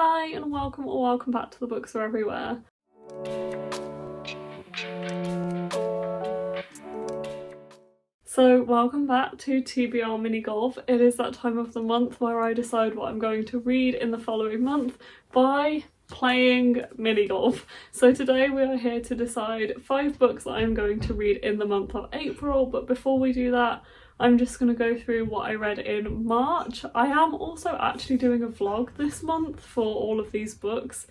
Hi and welcome or welcome back to The Books Are Everywhere. So welcome back to TBR Mini Golf. It is that time of the month where I decide what I'm going to read in the following month by playing mini golf. So today we are here to decide 5 books that I'm going to read in the month of April, but before we do that I'm just going to go through what I read in March. I am also actually doing a vlog this month for all of these books,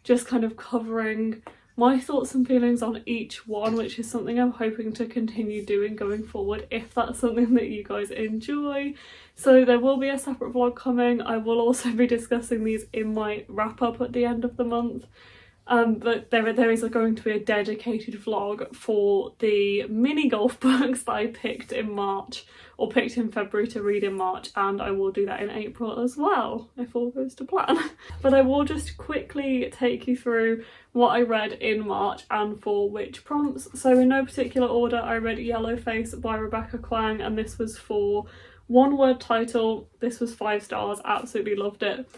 just kind of covering my thoughts and feelings on each one, which is something I'm hoping to continue doing going forward if that's something that you guys enjoy. So there will be a separate vlog coming. I will also be discussing these in my wrap up at the end of the month. But there is going to be a dedicated vlog for the mini golf books that I picked in March, or picked in February to read in March, and I will do that in April as well, if all goes to plan. But I will just quickly take you through what I read in March and for which prompts. So in no particular order, I read Yellowface by Rebecca Kwang, and this was for one word title. This was 5 stars, absolutely loved it.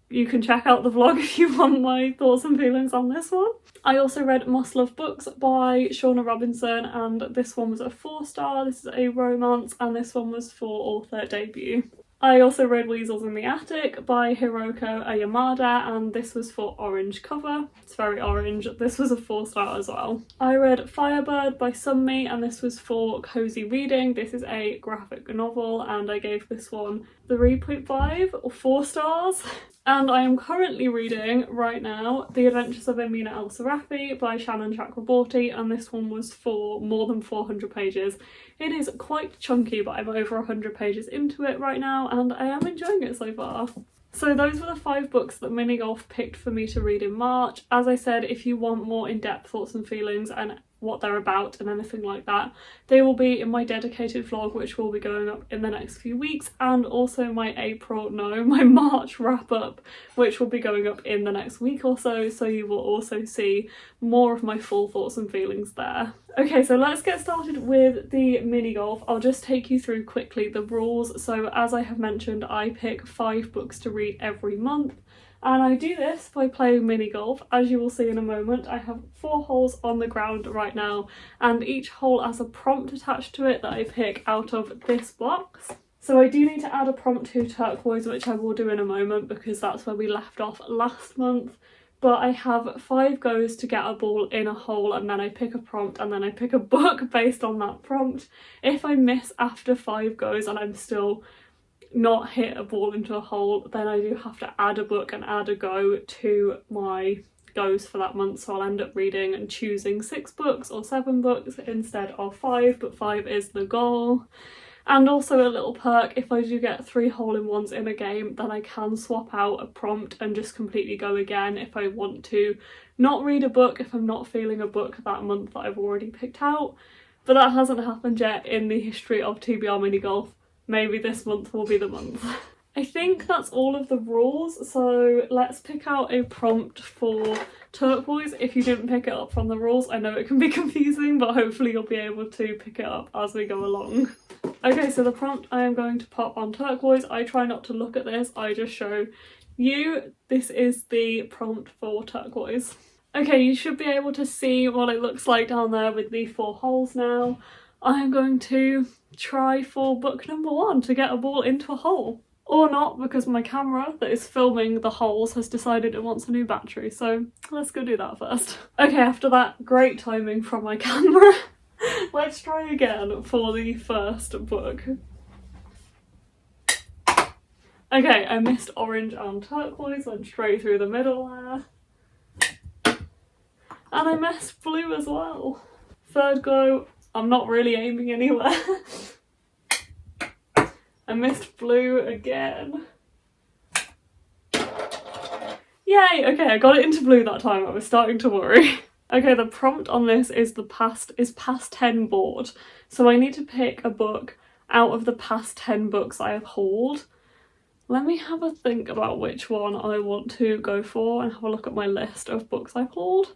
You can check out the vlog if you want my thoughts and feelings on this one. I also read Must Love Books by Shauna Robinson, and this one was a 4 star. This is a romance, and this one was for author debut. I also read Weasels in the Attic by Hiroko Ayamada, and this was for orange cover. It's very orange. This was a 4 star as well. I read Firebird by Sunmi, and this was for cozy reading. This is a graphic novel, and I gave this one 3.5 or 4 stars. And I am currently reading right now The Adventures of Amina El-Sarafi by Shannon Chakraborty, and this one was for more than 400 pages. It is quite chunky, but I'm over 100 pages into it right now and I am enjoying it so far. So those were the 5 books that Mini Golf picked for me to read in March. As I said, if you want more in-depth thoughts and feelings and what they're about and anything like that, they will be in my dedicated vlog, which will be going up in the next few weeks, and also my March wrap up, which will be going up in the next week or so, so you will also see more of my full thoughts and feelings there. Okay, so let's get started with the mini golf. I'll just take you through quickly the rules. So as I have mentioned, I pick 5 books to read every month, and I do this by playing mini golf. As you will see in a moment, I have 4 holes on the ground right now, and each hole has a prompt attached to it that I pick out of this box. So I do need to add a prompt to turquoise, which I will do in a moment because that's where we left off last month. But I have 5 goes to get a ball in a hole, and then I pick a prompt, and then I pick a book based on that prompt. If I miss after 5 goes and I'm still not hit a ball into a hole, then I do have to add a book and add a go to my goes for that month. So I'll end up reading and choosing 6 books or 7 books instead of 5, but 5 is the goal. And also a little perk, if I do get 3 hole-in-ones in a game, then I can swap out a prompt and just completely go again if I want to not read a book, if I'm not feeling a book that month that I've already picked out. But that hasn't happened yet in the history of TBR Mini Golf. Maybe this month will be the month. I think that's all of the rules, so let's pick out a prompt for turquoise. If you didn't pick it up from the rules, I know it can be confusing, but hopefully you'll be able to pick it up as we go along. Okay, so the prompt I am going to pop on turquoise. I try not to look at this, I just show you. This is the prompt for turquoise. Okay, you should be able to see what it looks like down there with the 4 holes now. I am going to try for book number 1 to get a ball into a hole. Or not, because my camera that is filming the holes has decided it wants a new battery, so let's go do that first. Okay, after that great timing from my camera, let's try again for the first book. Okay, I missed orange and turquoise, went straight through the middle there. And I missed blue as well. Third go, I'm not really aiming anywhere. I missed blue again. Yay! Okay, I got it into blue that time. I was starting to worry. Okay, the prompt on this is past 10 board. So I need to pick a book out of the past 10 books I have hauled. Let me have a think about which one I want to go for and have a look at my list of books I've hauled.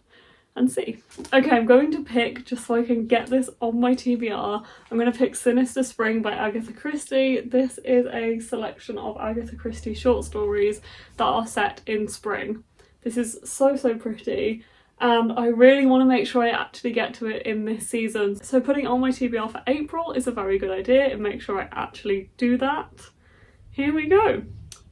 and see. Okay, I'm going to pick, just so I can get this on my TBR, I'm going to pick Sinister Spring by Agatha Christie. This is a selection of Agatha Christie short stories that are set in spring. This is so pretty, and I really want to make sure I actually get to it in this season. So putting it on my TBR for April is a very good idea, and make sure I actually do that. Here we go.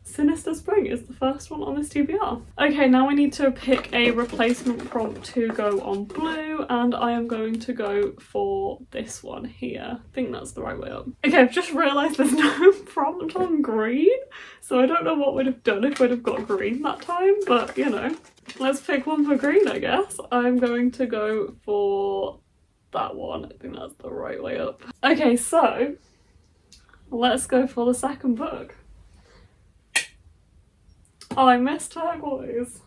Sinister Spring is the first one on this TBR. Okay, now we need to pick a replacement prompt to go on blue, and I am going to go for this one here. I think that's the right way up. Okay, I've just realised there's no prompt on green, so I don't know what we'd have done if we'd have got green that time, but you know, let's pick one for green, I guess. I'm going to go for that one. I think that's the right way up. Okay, so let's go for the second book. Oh, I missed turquoise.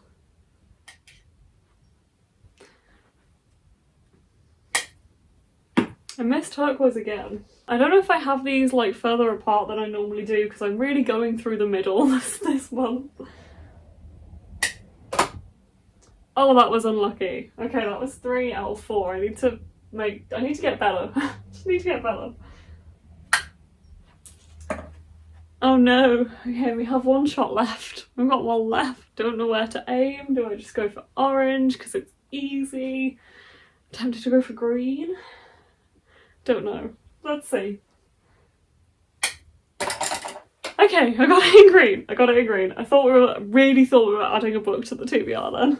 I missed turquoise again. I don't know if I have these like further apart than I normally do because I'm really going through the middle this month. Oh, that was unlucky. Okay, that was 3 out of 4. I need to get better. Just need to get better. Oh no, okay, we have one shot left. We've got one left. Don't know where to aim. Do I just go for orange because it's easy? Tempted to go for green? Don't know. Let's see. Okay, I got it in green. I got it in green. I really thought we were adding a book to the TBR then.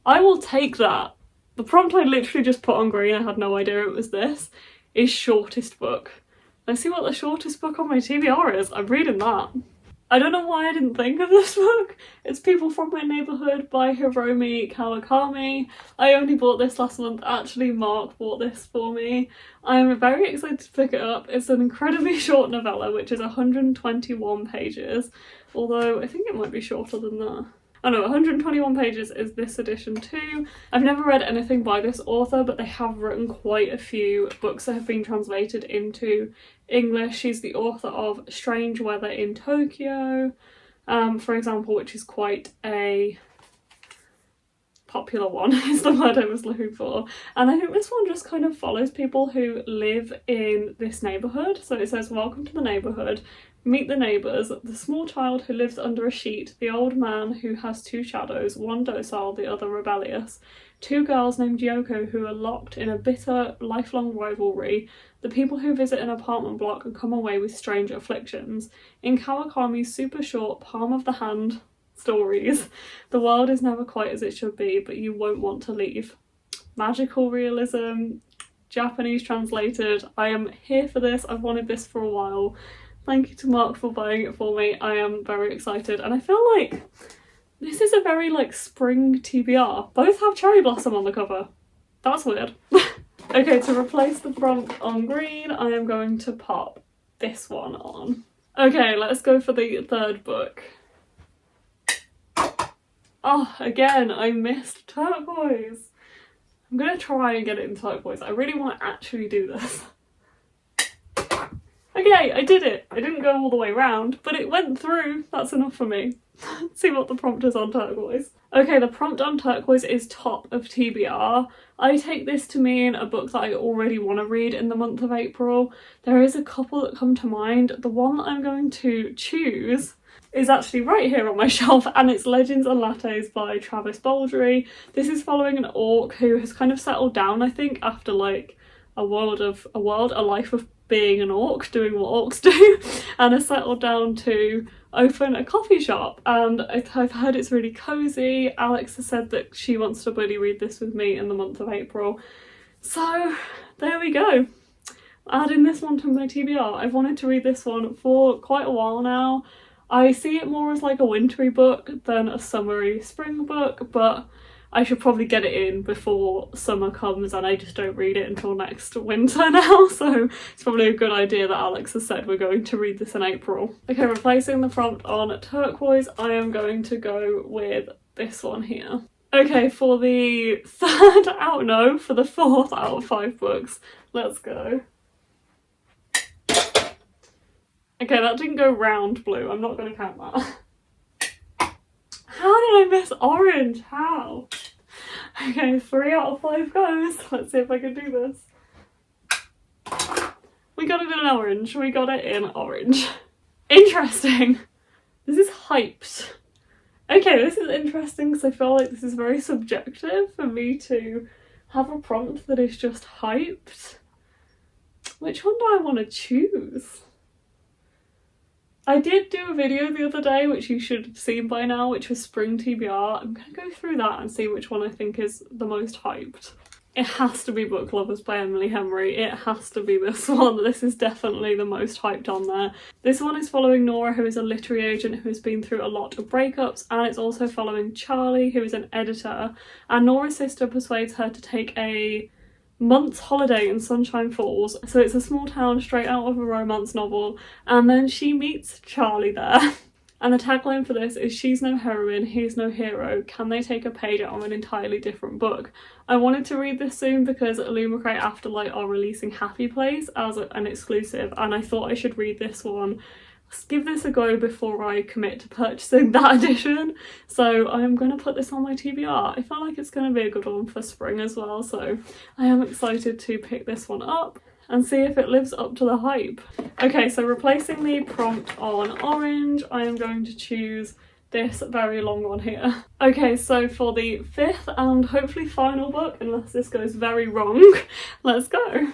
I will take that. The prompt I literally just put on green, I had no idea it was this, is shortest book. Let's see what the shortest book on my TBR is. I'm reading that. I don't know why I didn't think of this book. It's People from My Neighbourhood by Hiromi Kawakami. I only bought this last month. Actually, Mark bought this for me. I'm very excited to pick it up. It's an incredibly short novella, which is 121 pages. Although I think it might be shorter than that. Oh no, 121 pages is this edition too. I've never read anything by this author, but they have written quite a few books that have been translated into English. She's the author of Strange Weather in Tokyo, for example, which is quite a popular one, is the word I was looking for. And I think this one just kind of follows people who live in this neighbourhood. So it says, welcome to the neighbourhood. Meet the neighbours, the small child who lives under a sheet, the old man who has 2 shadows, one docile, the other rebellious, 2 girls named Yoko who are locked in a bitter, lifelong rivalry, the people who visit an apartment block and come away with strange afflictions. In Kawakami's super short, palm of the hand stories, the world is never quite as it should be, but you won't want to leave. Magical realism, Japanese translated. I am here for this. I've wanted this for a while. Thank you to Mark for buying it for me. I am very excited, and I feel like this is a very like spring TBR. Both have cherry blossom on the cover. That's weird. Okay, to replace the prompt on green, I am going to pop this one on. Okay, let's go for the third book. Oh, again, I missed turquoise. I'm gonna try and get it in turquoise. I really want to actually do this. Okay, I did it. I didn't go all the way round, but it went through. That's enough for me. Let's see what the prompt is on turquoise. Okay, the prompt on turquoise is top of TBR. I take this to mean a book that I already want to read in the month of April. There is a couple that come to mind. The one that I'm going to choose is actually right here on my shelf, and it's Legends and Lattes by Travis Baldry. This is following an orc who has kind of settled down, I think, after like a life of being an orc, doing what orcs do, and has settled down to open a coffee shop. And I've heard it's really cozy. Alex has said that she wants to buddy read this with me in the month of April. So there we go. Adding this one to my TBR. I've wanted to read this one for quite a while now. I see it more as like a wintry book than a summery spring book, but I should probably get it in before summer comes, and I just don't read it until next winter now, so it's probably a good idea that Alex has said we're going to read this in April. Okay, replacing the prompt on turquoise, I am going to go with this one here. Okay, for the fourth out of 5 books, let's go. Okay, that didn't go round blue, I'm not going to count that. How did I miss orange? How? Okay, 3 out of 5 goes. Let's see if I can do this. We got it in orange. We got it in orange. Interesting. This is hyped. Okay, this is interesting because I feel like this is very subjective for me to have a prompt that is just hyped. Which one do I want to choose? I did do a video the other day, which you should have seen by now, which was Spring TBR. I'm going to go through that and see which one I think is the most hyped. It has to be Book Lovers by Emily Henry. It has to be this one. This is definitely the most hyped on there. This one is following Nora, who is a literary agent who has been through a lot of breakups, and it's also following Charlie, who is an editor, and Nora's sister persuades her to take a month's holiday in Sunshine Falls. So it's a small town straight out of a romance novel, and then she meets Charlie there. And the tagline for this is, she's no heroine, he's no hero, can they take a page out of an entirely different book? I wanted to read this soon because Illumicrate Afterlight are releasing Happy Place as an exclusive, and I thought I should read this one, give this a go before I commit to purchasing that edition. So I'm going to put this on my TBR. I feel like it's going to be a good one for spring as well, so I am excited to pick this one up and see if it lives up to the hype. Okay, so replacing the prompt on orange, I am going to choose this very long one here. Okay, so for the 5th and hopefully final book, unless this goes very wrong, let's go.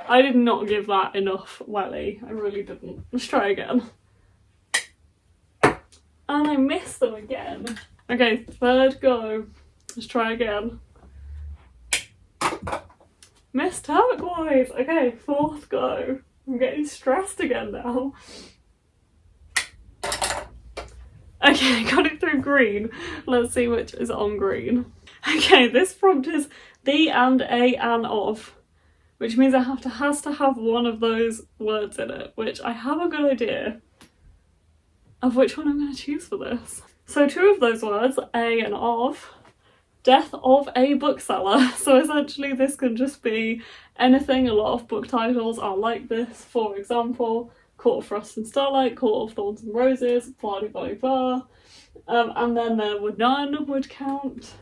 I did not give that enough welly, I really didn't. Let's try again. And I missed them again. Okay, 3rd go. Let's try again. Missed turquoise! Okay, 4th go. I'm getting stressed again now. Okay, got it through green. Let's see which is on green. Okay, this prompt is the and a and of, which means it has to have one of those words in it, which I have a good idea of which one I'm going to choose for this. So 2 of those words, a and of, death of a bookseller. So essentially this can just be anything. A lot of book titles are like this. For example, Court of Frost and Starlight, Court of Thorns and Roses, blah blah blah. And then there would none would count.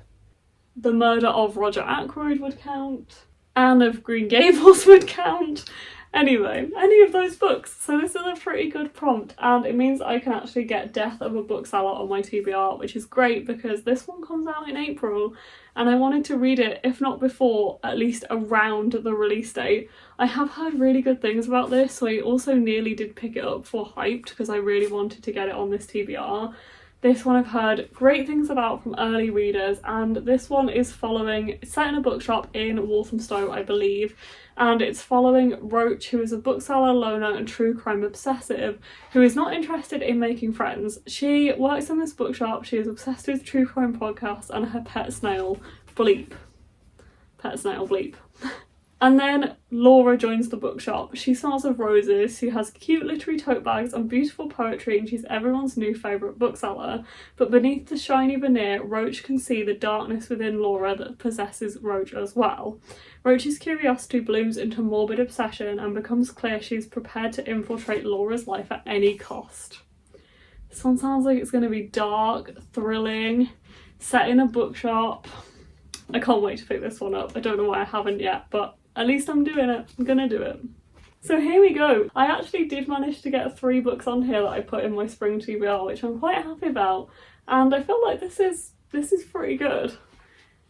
The Murder of Roger Ackroyd would count. Anne of Green Gables would count. Anyway, any of those books. So this is a pretty good prompt, and it means I can actually get Death of a Bookseller on my TBR, which is great because this one comes out in April and I wanted to read it, if not before, at least around the release date. I have heard really good things about this, so I also nearly did pick it up for Hyped because I really wanted to get it on this TBR. This one I've heard great things about from early readers, and this one is following, it's set in a bookshop in Walthamstow, I believe, and it's following Roach, who is a bookseller, loner and true crime obsessive who is not interested in making friends. She works in this bookshop, she is obsessed with true crime podcasts and her pet snail, Bleep. Pet snail, Bleep. And then Laura joins the bookshop. She smells of roses, she has cute literary tote bags and beautiful poetry, and she's everyone's new favourite bookseller. But beneath the shiny veneer, Roach can see the darkness within Laura that possesses Roach as well. Roach's curiosity blooms into morbid obsession and becomes clear she's prepared to infiltrate Laura's life at any cost. This one sounds like it's going to be dark, thrilling, set in a bookshop. I can't wait to pick this one up. I don't know why I haven't yet, but at least I'm doing it. I'm gonna do it. So here we go. I actually did manage to get 3 books on here that I put in my spring TBR, which I'm quite happy about. And I feel like this is pretty good.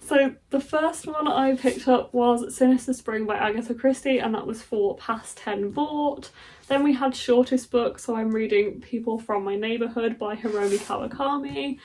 So the first one I picked up was Sinister Spring by Agatha Christie, and that was for past 10 bought. Then we had Shortest Book, so I'm reading People from My Neighbourhood by Hiromi Kawakami.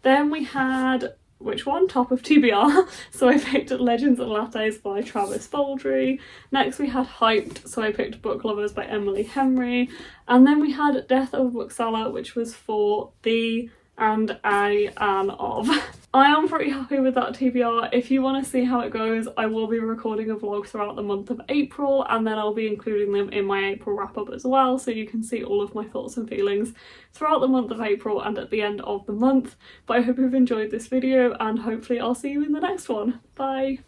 Then we had, which one? Top of TBR. So I picked Legends and Lattes by Travis Baldry. Next we had Hyped, so I picked Book Lovers by Emily Henry. And then we had Death of a Bookseller, which was for the and I and of. I am pretty happy with that TBR. If you want to see how it goes, I will be recording a vlog throughout the month of April, and then I'll be including them in my April wrap up as well, so you can see all of my thoughts and feelings throughout the month of April and at the end of the month. But I hope you've enjoyed this video, and hopefully I'll see you in the next one. Bye!